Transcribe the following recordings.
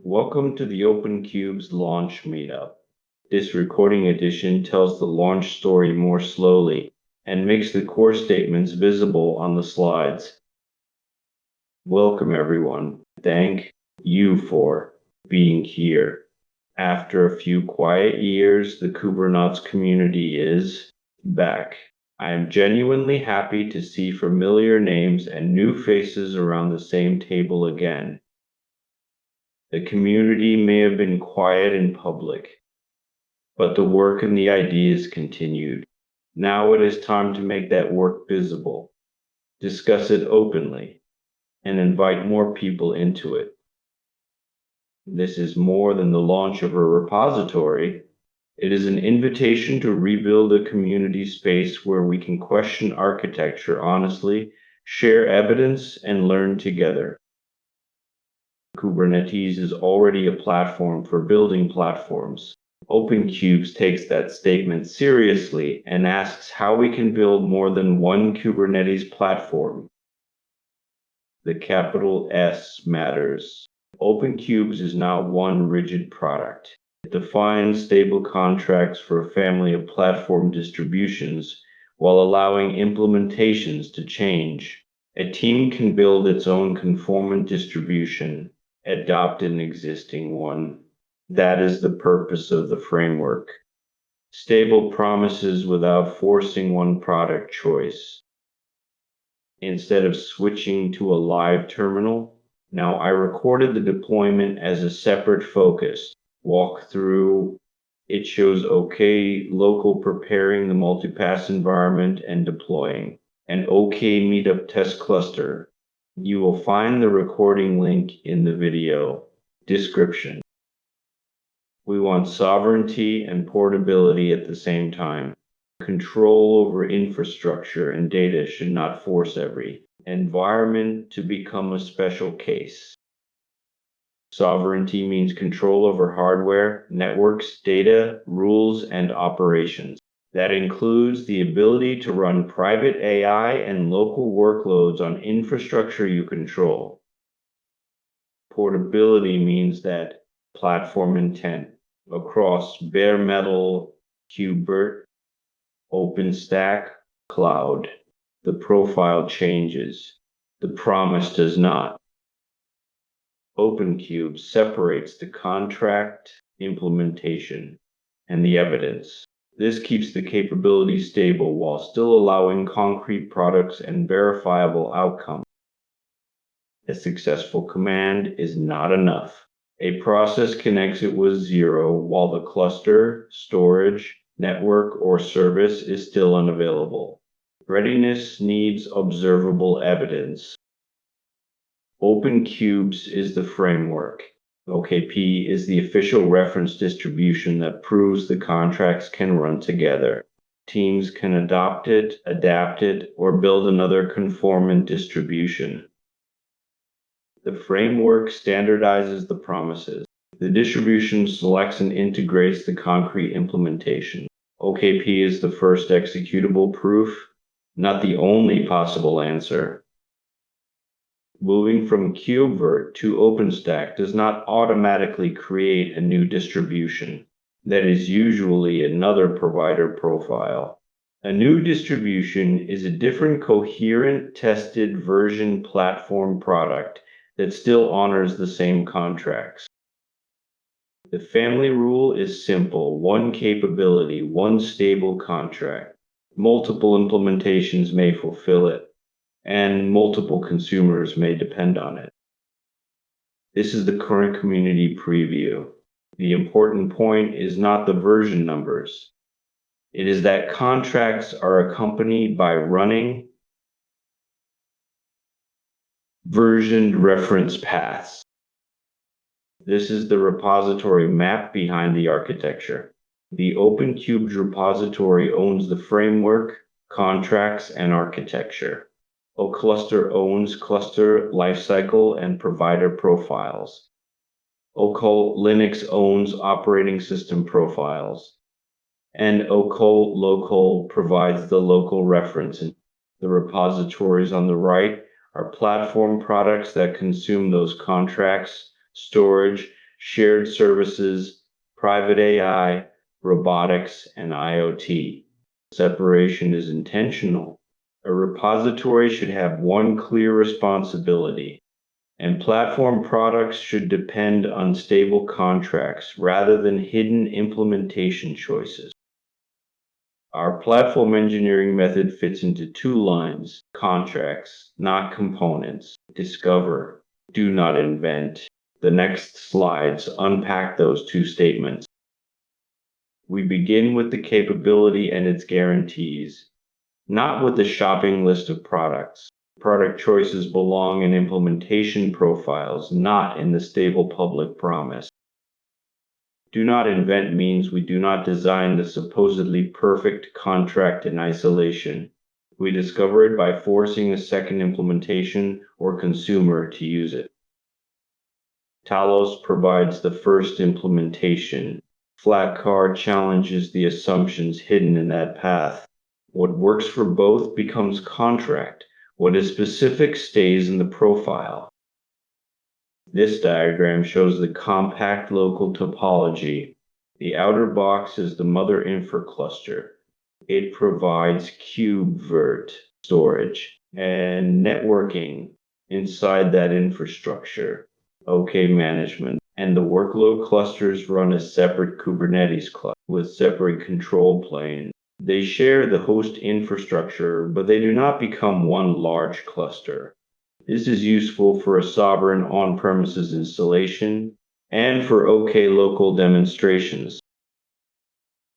Welcome to the OpenKubes Launch Meetup. This recording edition tells the launch story more slowly and makes the core statements visible on the slides. Welcome everyone. Thank you for being here. After a few quiet years, the Kubernauts community is back. I am genuinely happy to see familiar names and new faces around the same table again. The community may have been quiet in public, but the work and the ideas continued. Now it is time to make that work visible, discuss it openly, and invite more people into it. This is more than the launch of a repository. It is an invitation to rebuild a community space where we can question architecture honestly, share evidence, and learn together. Kubernetes is already a platform for building platforms. OpenKubes takes that statement seriously and asks how we can build more than one Kubernetes platform. The capital S matters. OpenKubes is not one rigid product. It defines stable contracts for a family of platform distributions while allowing implementations to change. A team can build its own conformant distribution, adopt an existing one. That is the purpose of the framework. Stable promises without forcing one product choice. Instead of switching to a live terminal, now I recorded the deployment as a separate focus. Walk through, it shows OK local preparing the multipass environment and deploying. An OK meetup test cluster. You will find the recording link in the video description. We want sovereignty and portability at the same time. Control over infrastructure and data should not force every environment to become a special case. Sovereignty means control over hardware, networks, data, rules, and operations. That includes the ability to run private AI and local workloads on infrastructure you control. Portability means that platform intent across bare metal, KubeVirt, OpenStack, cloud. The profile changes. The promise does not. OpenKubes separates the contract, implementation, and the evidence. This keeps the capability stable while still allowing concrete products and verifiable outcomes. A successful command is not enough. A process connects it with zero while the cluster, storage, network, or service is still unavailable. Readiness needs observable evidence. OpenKubes is the framework. OKP is the official reference distribution that proves the contracts can run together. Teams can adopt it, adapt it, or build another conformant distribution. The framework standardizes the promises. The distribution selects and integrates the concrete implementation. OKP is the first executable proof, not the only possible answer. Moving from KubeVirt to OpenStack does not automatically create a new distribution. That is usually another provider profile. A new distribution is a different coherent tested version platform product that still honors the same contracts. The family rule is simple: one capability, one stable contract. Multiple implementations may fulfill it, and multiple consumers may depend on it. This is the current community preview. The important point is not the version numbers. It is that contracts are accompanied by running versioned reference paths. This is the repository map behind the architecture. The OpenKubes repository owns the framework, contracts, and architecture. OCluster owns cluster lifecycle and provider profiles. OCol Linux owns operating system profiles. And OCol Local provides the local reference. The repositories on the right are platform products that consume those contracts, storage, shared services, private AI, robotics, and IoT. Separation is intentional. A repository should have one clear responsibility, and platform products should depend on stable contracts rather than hidden implementation choices. Our platform engineering method fits into two lines: contracts, not components. Discover, do not invent. The next slides unpack those two statements. We begin with the capability and its guarantees, not with the shopping list of products. Product choices belong in implementation profiles, not in the stable public promise. Do not invent means we do not design the supposedly perfect contract in isolation. We discover it by forcing a second implementation or consumer to use it. Talos provides the first implementation. Flatcard challenges the assumptions hidden in that path. What works for both becomes contract. What is specific stays in the profile. This diagram shows the compact local topology. The outer box is the mother infra cluster. It provides KubeVirt storage and networking inside that infrastructure. OK management. And the workload clusters run as separate Kubernetes clusters with separate control planes. They share the host infrastructure, but they do not become one large cluster. This is useful for a sovereign on-premises installation and for OK local demonstrations.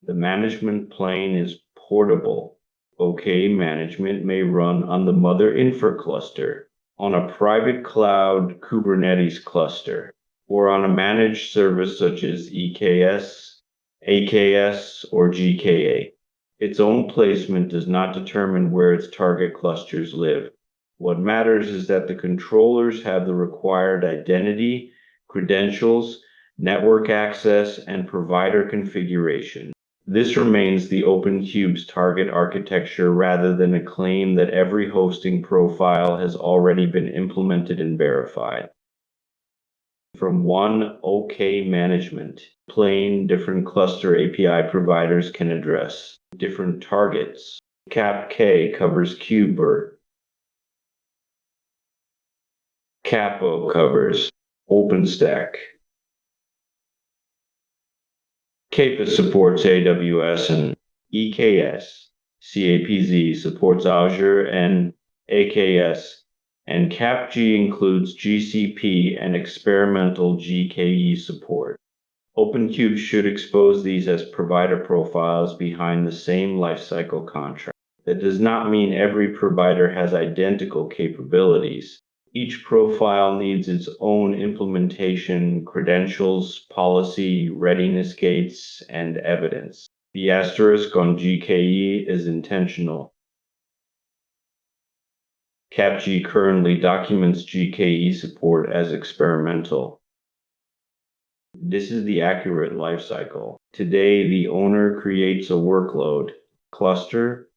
The management plane is portable. OK management may run on the mother infra cluster, on a private cloud Kubernetes cluster, or on a managed service such as EKS, AKS, or GKA. Its own placement does not determine where its target clusters live. What matters is that the controllers have the required identity, credentials, network access, and provider configuration. This remains the OpenKubes target architecture rather than a claim that every hosting profile has already been implemented and verified. From one OK management plane, different cluster API providers can address different targets. CapK covers KubeVirt. Capo covers OpenStack. Kappa supports AWS and EKS. CAPZ supports Azure and AKS. And CapG includes GCP and experimental GKE support. OpenKubes should expose these as provider profiles behind the same lifecycle contract. That does not mean every provider has identical capabilities. Each profile needs its own implementation, credentials, policy, readiness gates, and evidence. The asterisk on GKE is intentional. CapG currently documents GKE support as experimental. This is the accurate lifecycle. Today, the owner creates a workload cluster,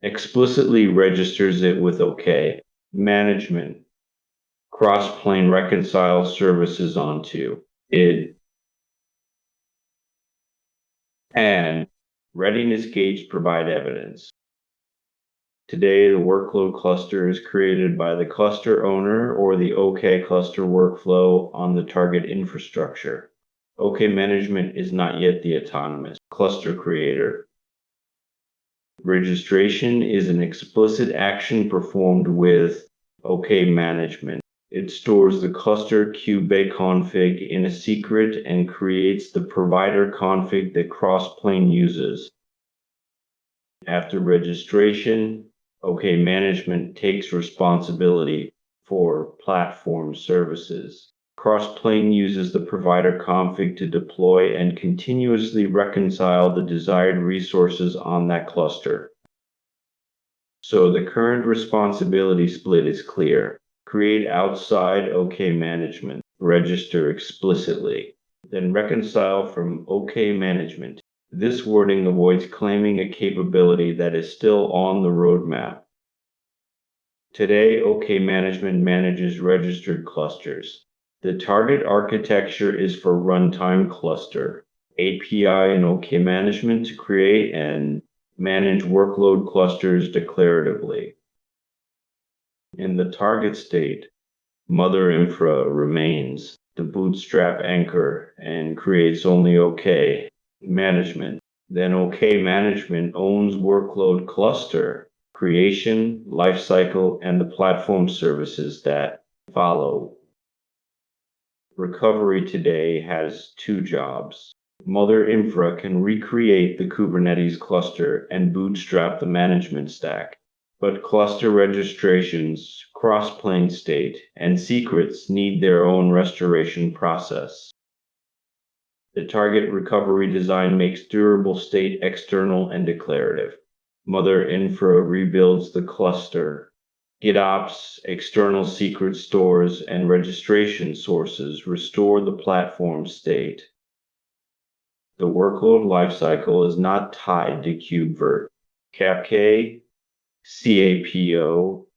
explicitly registers it with OK. Management cross-plane reconcile services onto it, and readiness gates provide evidence. Today, the workload cluster is created by the cluster owner or the OK cluster workflow on the target infrastructure. OK management is not yet the autonomous cluster creator. Registration is an explicit action performed with OK management. It stores the cluster kubeconfig in a secret and creates the provider config that cross-plane uses. After registration, OK management takes responsibility for platform services. Cross-plane uses the provider config to deploy and continuously reconcile the desired resources on that cluster. So the current responsibility split is clear. Create outside OK management, register explicitly, then reconcile from OK management. This wording avoids claiming a capability that is still on the roadmap. Today, OK management manages registered clusters. The target architecture is for runtime cluster, API and OK management to create and manage workload clusters declaratively. In the target state, Mother Infra remains the bootstrap anchor and creates only OK management. Then OK management owns workload cluster, creation, lifecycle, and the platform services that follow. Recovery today has two jobs. Mother Infra can recreate the Kubernetes cluster and bootstrap the management stack. But cluster registrations, cross-plane state, and secrets need their own restoration process. The target recovery design makes durable state external and declarative. Mother Infra rebuilds the cluster. GitOps, external secret stores, and registration sources restore the platform state. The workload lifecycle is not tied to KubeVirt. CapK, CAPO,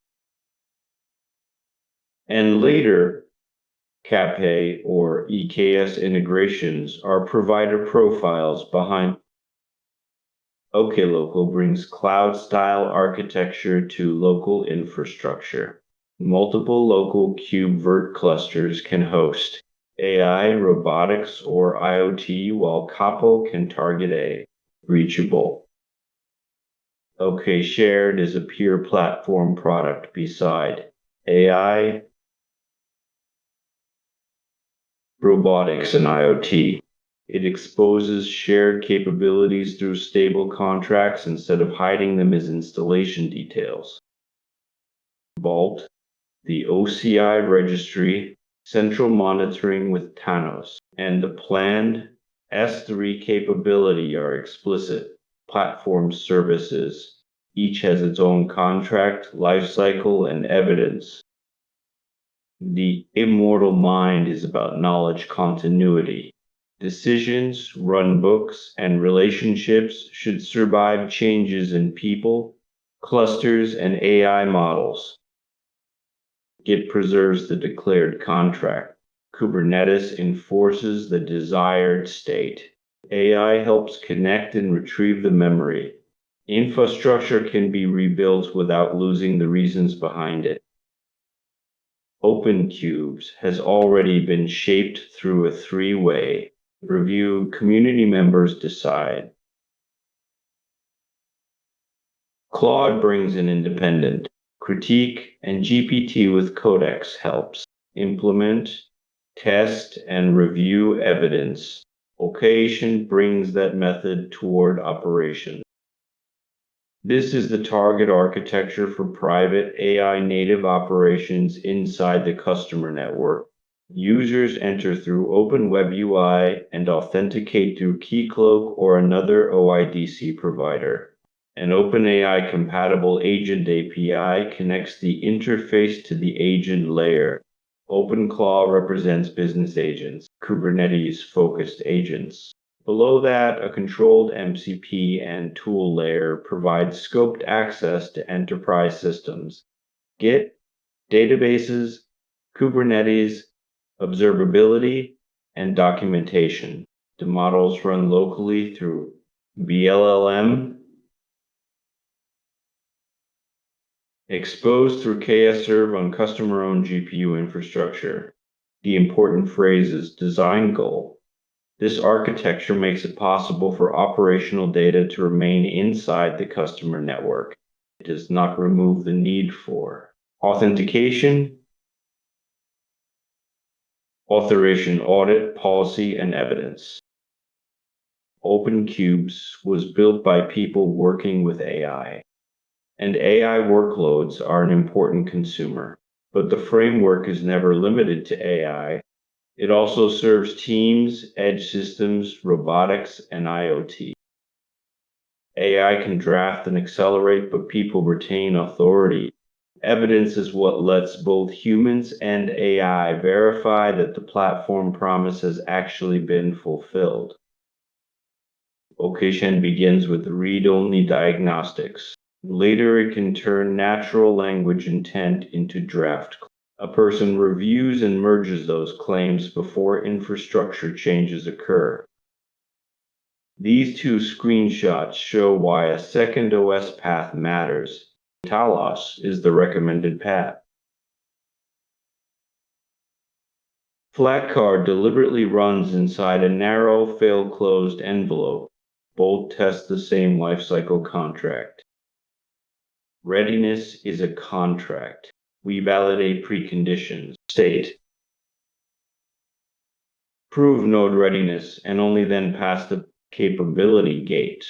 and later CAPE or EKS integrations are provider profiles behind. OKLocal brings cloud-style architecture to local infrastructure. Multiple local KubeVirt clusters can host AI, robotics, or IoT, while Capo can target a reachable. OK Shared is a peer platform product beside AI, robotics, and IoT. It exposes shared capabilities through stable contracts instead of hiding them as installation details. Vault, the OCI registry, central monitoring with Tanos, and the planned S3 capability are explicit platform services. Each has its own contract, lifecycle, and evidence. The immortal mind is about knowledge continuity. Decisions, runbooks, and relationships should survive changes in people, clusters, and AI models. Git preserves the declared contract. Kubernetes enforces the desired state. AI helps connect and retrieve the memory. Infrastructure can be rebuilt without losing the reasons behind it. OpenKubes has already been shaped through a three-way review. Community members decide. Claude brings an independent critique, and GPT with Codex helps implement, test, and review evidence. Occasion brings that method toward operation. This is the target architecture for private AI native operations inside the customer network. Users enter through Open Web UI and authenticate through Keycloak or another OIDC provider. An OpenAI compatible agent API connects the interface to the agent layer. OpenClaw represents business agents, Kubernetes-focused agents. Below that, a controlled MCP and tool layer provides scoped access to enterprise systems, Git, databases, Kubernetes, observability, and documentation. The models run locally through VLLM, exposed through KServe on customer-owned GPU infrastructure. The important phrase is design goal. This architecture makes it possible for operational data to remain inside the customer network. It does not remove the need for authentication, authorization audit, policy, and evidence. OpenKubes was built by people working with AI, and AI workloads are an important consumer. But the framework is never limited to AI. It also serves teams, edge systems, robotics, and IoT. AI can draft and accelerate, but people retain authority. Evidence is what lets both humans and AI verify that the platform promise has actually been fulfilled. Vocation begins with read-only diagnostics. Later, it can turn natural language intent into draft. A person reviews and merges those claims before infrastructure changes occur. These two screenshots show why a second OS path matters. Talos is the recommended path. Flatcar deliberately runs inside a narrow, fail-closed envelope. Both test the same lifecycle contract. Readiness is a contract. We validate preconditions. State. Prove node readiness and only then pass the capability gate.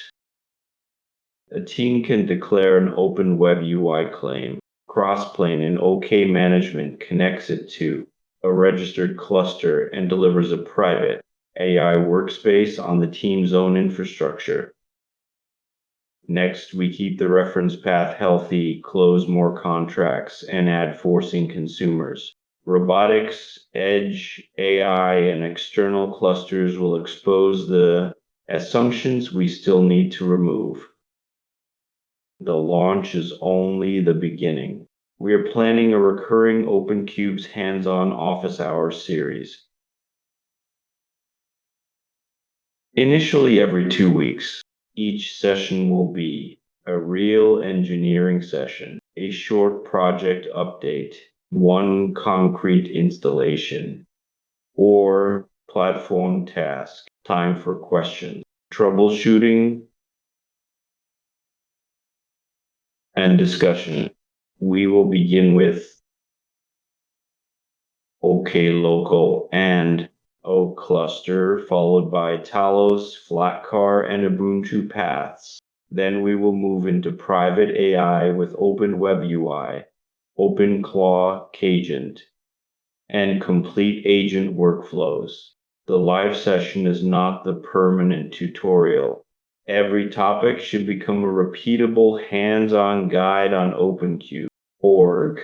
A team can declare an open web UI claim. Crossplane and OK management connects it to a registered cluster and delivers a private AI workspace on the team's own infrastructure. Next, we keep the reference path healthy, close more contracts, and add forcing consumers. Robotics, edge, AI, and external clusters will expose the assumptions we still need to remove. The launch is only the beginning. We are planning a recurring OpenKubes hands-on office hours series. Initially every 2 weeks. Each session will be a real engineering session, a short project update, one concrete installation, or platform task, time for questions, troubleshooting, and discussion. We will begin with OK local and O cluster, followed by Talos, Flatcar, and Ubuntu paths. Then we will move into private AI with Open Web UI, OpenClaw Cagent, and complete agent workflows. The live session is not the permanent tutorial. Every topic should become a repeatable hands-on guide on OpenKubes.org.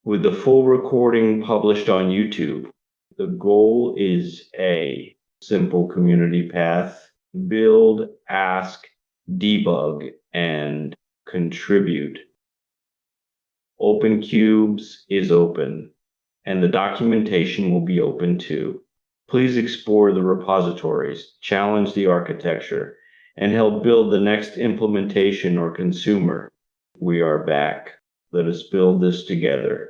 With the full recording published on YouTube, the goal is a simple community path, build, ask, debug, and contribute. OpenKubes is open, and the documentation will be open too. Please explore the repositories, challenge the architecture, and help build the next implementation or consumer. We are back. Let us build this together.